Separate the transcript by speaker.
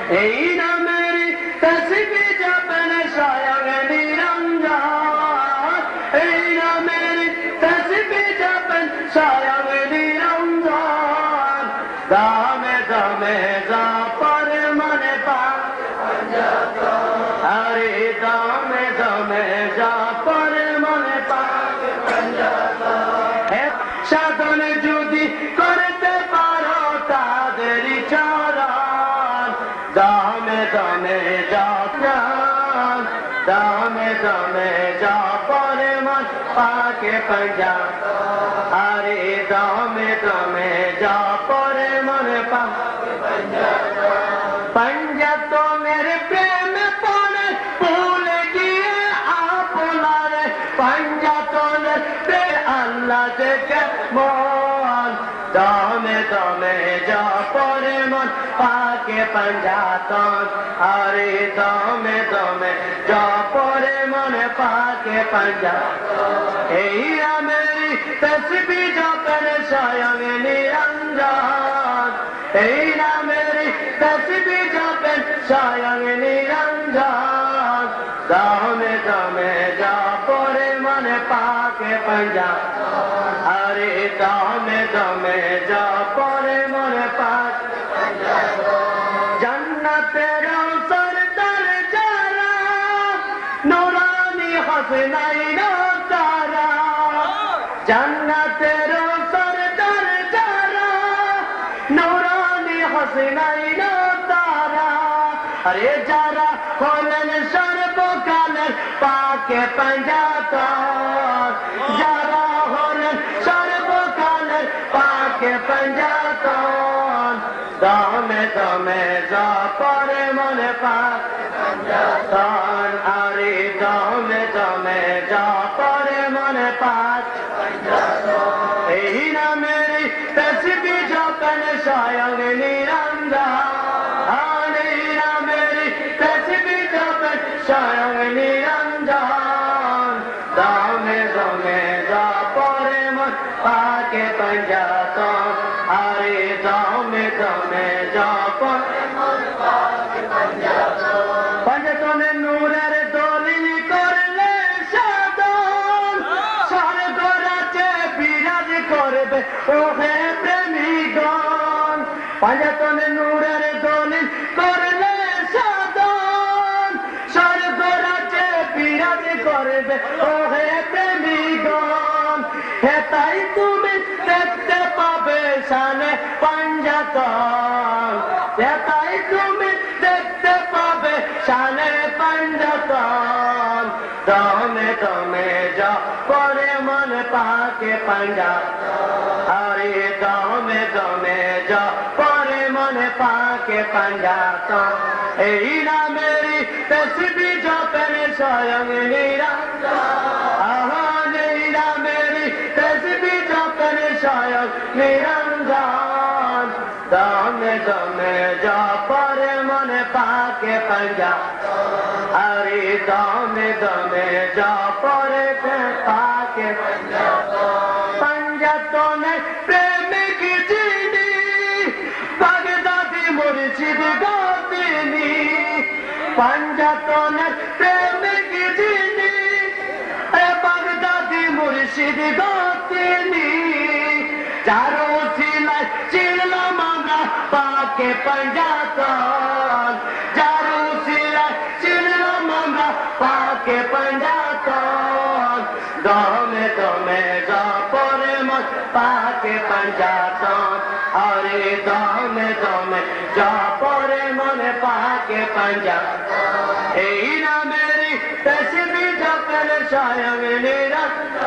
Speaker 1: এই নামের তসবিহ জপন স্বয়ং নিরঞ্জন, এই নামের তসবিহ জপন স্বয়ং নিরঞ্জন। দামে দামে জপর মনে পাক পঞ্জাতন, আরে দামে দামে জপর মনে পাক পঞ্জাতন। সাধন যদি করতে পারো তাদের চরণ, দামে দামে জপন, দামে দামে জপর মন পাকে পঞ্জাতন, আরে দামে দামে জপর মন পাকে পঞ্জাতন। পঞ্জাতনের প্রেম পড়ে ভুলে গিয়ে আপনার, পঞ্জাতনের প্রেম আল্লাহ দেখে মন, দামে দামে জপর মন পাকে পঞ্জাতন, আরে দামে দামে জপর মন পাকে পঞ্জাতন। এই নামের তসবিহ জপন স্বয়ং নিরঞ্জন, এই নামের তসবিহ জপন স্বয়ং নিরঞ্জন। দামে দামে জপর মন পাকে পঞ্জাতন, আরে দামে দামে জপর মন পাকে পঞ্জাতন। জান্নাতের সরদার যারা, নূরানি হাসনাইন তারা, জান্নাতের সরদার যারা, নূরানি হাসনাইন তারা। আরে যারা হলেন সর্বকালের পাকে পঞ্জাতন, যারা হলেন সর্বকালের পাকে পঞ্জাতন। দামে দামে জপর মন পাকে পঞ্জাতন, আরে দামে দামে জপর মন পাকে পঞ্জাতন। এই নামের তসবিহ জপন স্বয়ং নিরঞ্জন, এই নামের তসবিহ জপন স্বয়ং নিরঞ্জন। দামে দামে জপর মন পাকে পঞ্জাতন, আরে দামে দামে জপর মন পাকে পঞ্জাতন। পঞ্জাতনের নূরের দলিল করলে সাধন, স্বর্গ রাজ্যে বিরাজ করবে ওহে প্রেমিকগণ। পঞ্জাতনের নূরের দলিল করলে সাধন, স্বর্গ রাজ্যে বিরাজ করবে ওহে প্রেমিকগণ। হে তাই তুমি দেখতে পাবে শানে পঞ্জাতন, হে তাই তুমি দেখতে পাবে শানে পঞ্জাতন। দামে দামে জপর মন পাকে পঞ্জাতন, আরে দামে দামে জপর মন পাকে পঞ্জাতন। এই নামের তসবিহ জপন স্বয়ং নিরঞ্জন, এই নামের তসবিহ জপন স্বয়ং নিরঞ্জন। দামে দামে জপর মন পাকে পঞ্জাতন, আরে দামে দামে জপর পাকে পঞ্জাতন। পঞ্জাতনের প্রেমিক যিনি, বাগদাদি মুর্শিদ গতিনি, পঞ্জাতনের প্রেমিক যিনি, বাগদাদি মুর্শিদ গতিনি। যার উসিলায় চিনলাম আমরা পাকে পঞ্জাতন, যার উসিলায় চিনলাম আমরা পাকে পঞ্জাতন। দামে দামে জপর মন পাকে পঞ্জাতন, আরে দামে দামে জপর মন পাকে পঞ্জাতন। এই নামের তসবিহ জপন স্বয়ং নিরঞ্জন।